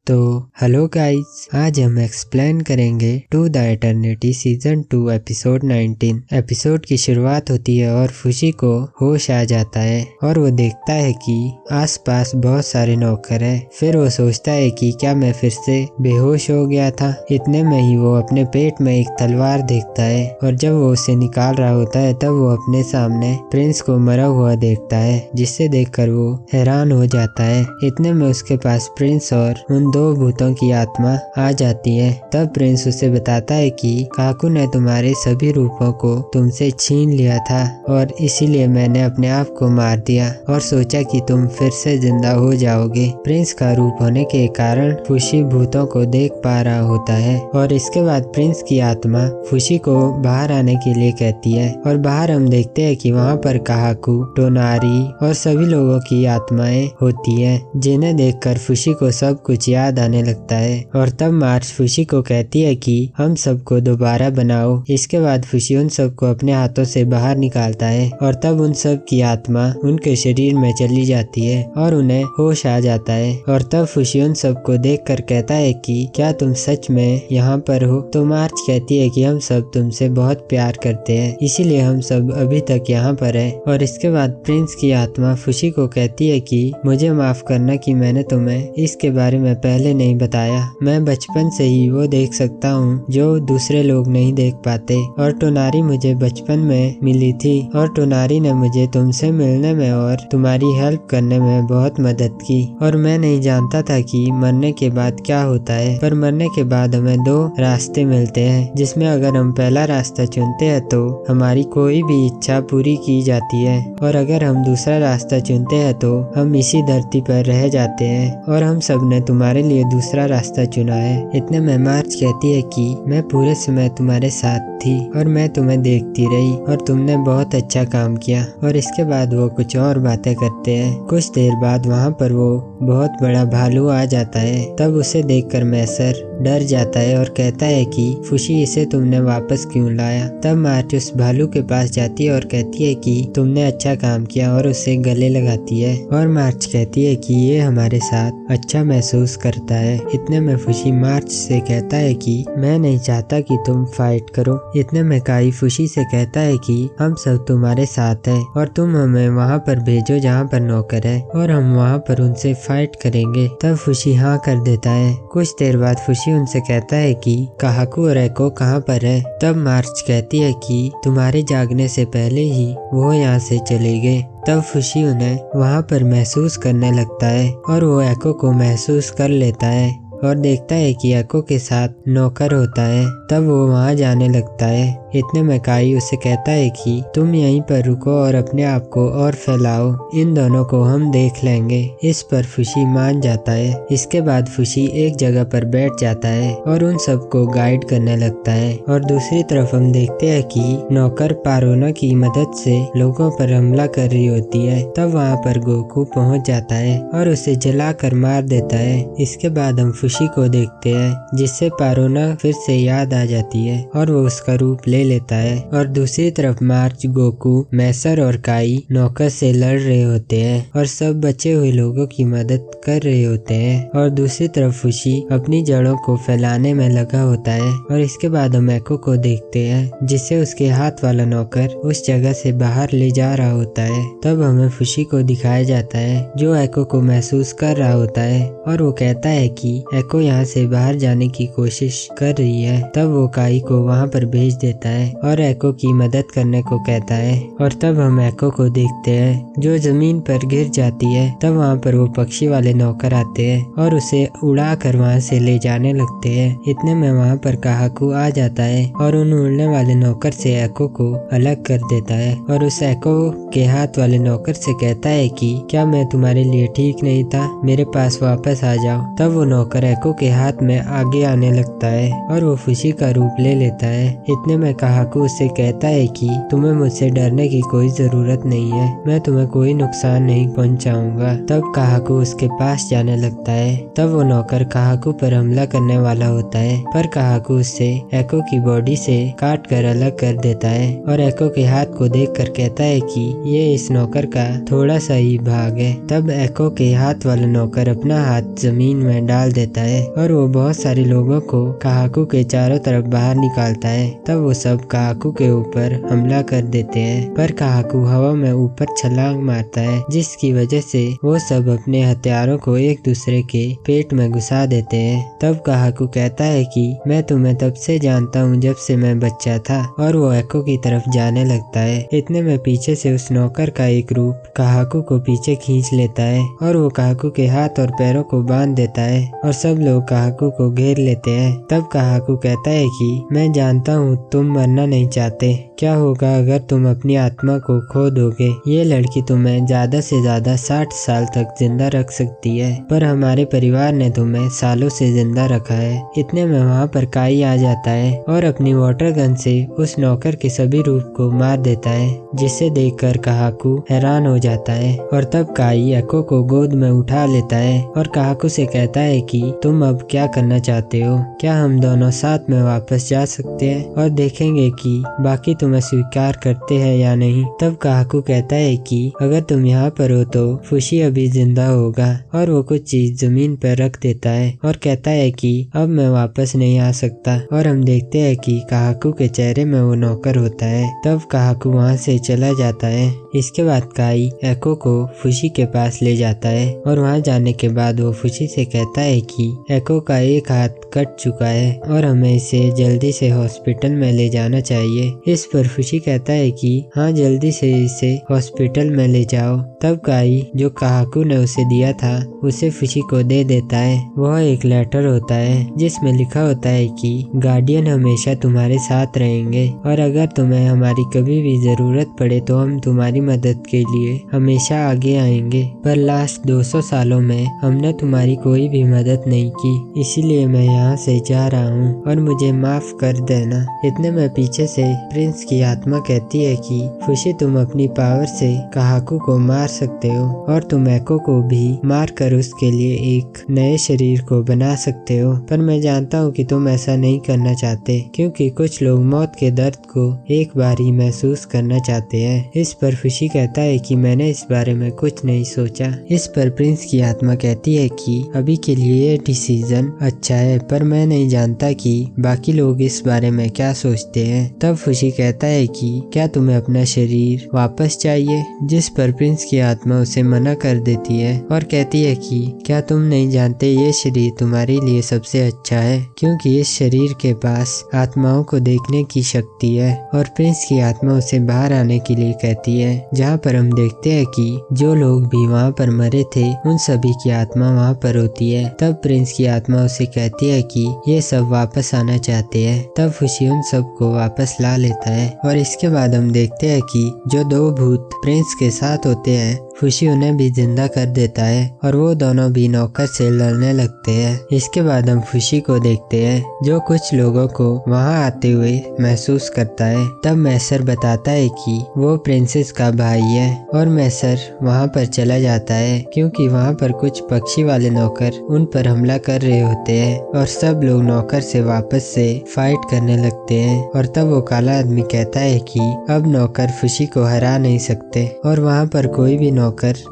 तो hello guys, आज हम एक्सप्लेन करेंगे to the eternity season 2 episode 19। Episode की शुरुआत होती है और फुशी को होश आ जाता है और वो देखता है कि आसपास बहुत सारे नौकर हैं। फिर वो सोचता है कि क्या मैं फिर से बेहोश हो गया था। इतने में ही वो अपने पेट में एक तलवार देखता है और जब वो उसे निकाल रहा होता है तब वो अपने सामने प्रिंस को मरा हुआ देखता है, जिससे देखकर वो हैरान हो जाता है। इतने में उसके पास प्रिंस और उन दो भूतों की आत्मा आ जाती है। तब प्रिंस उसे बताता है कि काकू ने तुम्हारे सभी रूपों को तुमसे छीन लिया था और इसीलिए मैंने अपने आप को मार दिया और सोचा कि तुम फिर से जिंदा हो जाओगे। प्रिंस का रूप होने के कारण फुशी भूतों को देख पा रहा होता है और इसके बाद प्रिंस की आत्मा फुशी को बाहर आने के लिए कहती है और बाहर हम देखते हैं कि वहाँ पर काकू, टोनारी और सभी लोगों की आत्माएं होती है, जिन्हें देखकर फुशी को सब कुछ याद आने लगता है। और तब मार्च फुशी को कहती है कि हम सबको दोबारा बनाओ। इसके बाद फुशी उन सबको अपने हाथों से बाहर निकालता है और तब उन सब की आत्मा उनके शरीर में चली जाती है और उन्हें होश आ जाता है। और तब फुशी उन सबको देखकर कहता है कि क्या तुम सच में यहाँ पर हो? तो मार्च कहती है कि हम सब तुमसे बहुत प्यार करते हैं, इसीलिए हम सब अभी तक यहाँ पर है। और इसके बाद प्रिंस की आत्मा फुशी को कहती है कि मुझे माफ करना कि मैंने तुम्हें इसके बारे में पहले नहीं बताया। मैं बचपन से ही वो देख सकता हूँ जो दूसरे लोग नहीं देख पाते और टोनारी मुझे बचपन में मिली थी और टोनारी ने मुझे तुमसे मिलने में और तुम्हारी हेल्प करने में बहुत मदद की। और मैं नहीं जानता था कि मरने के बाद क्या होता है, पर मरने के बाद हमें दो रास्ते मिलते हैं, जिसमें अगर हम पहला रास्ता चुनते हैं तो हमारी कोई भी इच्छा पूरी की जाती है और अगर हम दूसरा रास्ता चुनते हैं तो हम इसी धरती पर रह जाते हैं। और हम सब ने तुम्हारे लिए दूसरा रास्ता चुना है। इतने में मार्च कहती है कि मैं पूरे समय तुम्हारे साथ थी और मैं तुम्हें देखती रही और तुमने बहुत अच्छा काम किया। और इसके बाद वो कुछ और बातें करते हैं। कुछ देर बाद वहाँ पर वो बहुत बड़ा भालू आ जाता है। तब उसे देखकर मैसर डर जाता है और कहता है कि फुशी, इसे तुमने वापस क्यों लाया? तब मार्च उस भालू के पास जाती है और कहती है कि तुमने अच्छा काम किया और उसे गले लगाती है। और मार्च कहती है कि ये हमारे साथ अच्छा महसूस करता है। इतने में फुशी मार्च से कहता है कि मैं नहीं चाहता कि तुम फाइट करो। इतने में काई फुशी से कहता है कि हम सब तुम्हारे साथ हैं और तुम हमें वहाँ पर भेजो जहाँ पर नौकर है और हम वहाँ पर उनसे फाइट करेंगे। तब फुशी हाँ कर देता है। कुछ देर बाद फुशी उनसे कहता है कि काकू और एको कहाँ पर है? तब मार्च कहती है कि तुम्हारे जागने से पहले ही वो यहाँ से चले गए। तब फुशी उन्हें वहाँ पर महसूस करने लगता है और वो एको को महसूस कर लेता है और देखता है कि एको के साथ नौकर होता है। तब वो वहाँ जाने लगता है। इतने में काई उसे कहता है कि तुम यहीं पर रुको और अपने आप को और फैलाओ, इन दोनों को हम देख लेंगे। इस पर फुशी मान जाता है। इसके बाद फुशी एक जगह पर बैठ जाता है और उन सबको गाइड करने लगता है। और दूसरी तरफ हम देखते हैं कि नौकर पारोना की मदद से लोगों पर हमला कर रही होती है। तब वहाँ पर गोकू पहुँच जाता है और उसे जलाकर मार देता है। इसके बाद हम फुशी को देखते हैं, जिससे पारोना फिर से याद आ जाती है और वो उसका रूप ले लेता है। और दूसरी तरफ मार्च, गोकू, मैसर और काई नौकर से लड़ रहे होते हैं और सब बचे हुए लोगों की मदद कर रहे होते हैं। और दूसरी तरफ फुशी अपनी जड़ों को फैलाने में लगा होता है। और इसके बाद हम एको को देखते हैं, जिसे उसके हाथ वाला नौकर उस जगह से बाहर ले जा रहा होता है। तब हमें फुशी को दिखाया जाता है, जो एको को महसूस कर रहा होता है और वो कहता है कि एको यहाँ से बाहर जाने की कोशिश कर रही है। तब वो काई को वहाँ पर भेज देता है और एको की मदद करने को कहता है। और तब हम एको को देखते हैं, जो जमीन पर गिर जाती है। तब वहाँ पर वो पक्षी वाले नौकर आते हैं और उसे उड़ा कर वहाँ से ले जाने लगते हैं। इतने में वहाँ पर काकू आ जाता है और उन उड़ने वाले नौकर से एको को अलग कर देता है और उस एको के हाथ वाले नौकर से कहता है कि क्या मैं तुम्हारे लिए ठीक नहीं था? मेरे पास वापस आ जाओ। तब वो नौकर एको के हाथ में आगे आने लगता है और वो फुशी का रूप ले लेता है। इतने में काहाकू उससे कहता है कि तुम्हें मुझसे डरने की कोई जरूरत नहीं है, मैं तुम्हें कोई नुकसान नहीं पहुंचाऊंगा। तब काहाकू उसके पास जाने लगता है। तब वो नौकर काहाकू पर हमला करने वाला होता है, पर काहाकू उससे एको की बॉडी से काट कर अलग कर देता है और एको के हाथ को देखकर कहता है कि ये इस नौकर का थोड़ा सा ही भाग है। तब एको के हाथ वाला नौकर अपना हाथ जमीन में डाल देता है और वो बहुत सारे लोगों को काहाकू के चारों तरफ बाहर निकालता है। तब वो सब काहाकू के ऊपर हमला कर देते हैं, पर काहाकू हवा में ऊपर छलांग मारता है, जिसकी वजह से वो सब अपने हथियारों को एक दूसरे के पेट में घुसा देते हैं। तब काहाकू कहता है कि मैं तुम्हें तब से जानता हूँ जब से मैं बच्चा था, और वो एको की तरफ जाने लगता है। इतने में पीछे से उस नौकर का एक रूप काहाकू को पीछे खींच लेता है और वो काहाकू के हाथ और पैरों को बांध देता है और सब लोग काहाकू को घेर लेते हैं। तब काहाकू कहता है कि मैं जानता हूँ तुम मरना नहीं चाहते, क्या होगा अगर तुम अपनी आत्मा को खो दोगे। ये लड़की तुम्हें ज्यादा से ज्यादा 60 साल तक जिंदा रख सकती है, पर हमारे परिवार ने तुम्हें सालों से जिंदा रखा है। इतने में वहाँ पर काई आ जाता है और अपनी वाटर गन से उस नौकर के सभी रूप को मार देता है, जिसे देखकर काहाकू हैरान हो जाता है। और तब काई एको को गोद में उठा लेता है और काहाकू से कहता है कि तुम अब क्या करना चाहते हो, क्या हम दोनों साथ में वापस जा सकते हैं और देखेंगे कि बाकी तुम्हें स्वीकार करते हैं या नहीं। तब काहाकू कहता है कि अगर तुम यहाँ पर हो तो फुशी अभी जिंदा होगा, और वो कुछ चीज जमीन पर रख देता है और कहता है कि अब मैं वापस नहीं आ सकता। और हम देखते हैं कि काहाकू के चेहरे में वो नौकर होता है। तब काहाकू वहाँ से चला जाता है। इसके बाद काई एको को फुशी के पास ले जाता है और वहाँ जाने के बाद वो फुशी से कहता है कि एको का एक हाथ कट चुका है और हमें इसे जल्दी से हॉस्पिटल में ले जाना चाहिए। इस पर फुशी कहता है कि हाँ, जल्दी से इसे हॉस्पिटल में ले जाओ। तब काई जो काहाकू ने उसे दिया था उसे फुशी को दे देता है। वह एक लेटर होता है जिसमें लिखा होता है कि गार्डियन हमेशा तुम्हारे साथ रहेंगे और अगर तुम्हें हमारी कभी भी जरूरत पड़े तो हम तुम्हारी मदद के लिए हमेशा आगे आएंगे, पर लास्ट 200 सालों में हमने तुम्हारी कोई भी मदद नहीं की, इसीलिए मैं यहाँ से जा रहा हूँ और मुझे माफ कर देना। इतने में पीछे से प्रिंस की आत्मा कहती है कि फुशी तुम अपनी पावर से काहाकू को मार सकते हो और तुम एको को भी मार कर उसके लिए एक नए शरीर को बना सकते हो, पर मैं जानता हूँ कि तुम ऐसा नहीं करना चाहते क्योंकि कुछ लोग मौत के दर्द को एक बार ही महसूस करना चाहते हैं। इस पर फुशी कहता है कि मैंने इस बारे में कुछ नहीं सोचा। इस पर प्रिंस की आत्मा कहती है कि अभी के लिए ये डिसीजन अच्छा है, पर मैं नहीं जानता कि बाकी लोग इस बारे में क्या सोचते हैं। तब फुशी कहता है कि क्या तुम्हें अपना शरीर वापस चाहिए, जिस पर प्रिंस की आत्मा उसे मना कर देती है और कहती है कि क्या तुम नहीं जानते ये शरीर तुम्हारे लिए सबसे अच्छा है, क्योंकि इस शरीर के पास आत्माओं को देखने की शक्ति है। और प्रिंस की आत्मा उसे बाहर आने के लिए कहती है, जहाँ पर हम देखते हैं कि जो लोग भी वहाँ पर मरे थे उन सभी की आत्मा वहाँ पर होती है। तब प्रिंस की आत्मा उसे कहती है कि ये सब वापस आना चाहते हैं। तब फुशी उन सब को वापस ला लेता है और इसके बाद हम देखते हैं कि जो 2 भूत प्रिंस के साथ होते हैं फुशी उन्हें भी जिंदा कर देता है और वो दोनों भी नौकर से लड़ने लगते हैं। इसके बाद हम फुशी को देखते हैं जो कुछ लोगों को वहाँ आते हुए महसूस करता है। तब मैसर बताता है कि वो प्रिंसेस का भाई है और मैसर वहाँ पर चला जाता है क्योंकि वहाँ पर कुछ पक्षी वाले नौकर उन पर हमला कर रहे होते हैं और सब लोग नौकर से वापस से फाइट करने लगते हैं। और तब वो काला आदमी कहता है कि अब नौकर फुशी को हरा नहीं सकते और वहाँ पर कोई भी नौकर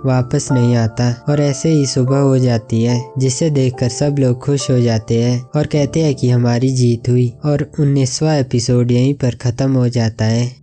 वापस नहीं आता। और ऐसे ही सुबह हो जाती है जिसे देखकर सब लोग खुश हो जाते हैं और कहते हैं कि हमारी जीत हुई। और 19वां एपिसोड यहीं पर खत्म हो जाता है।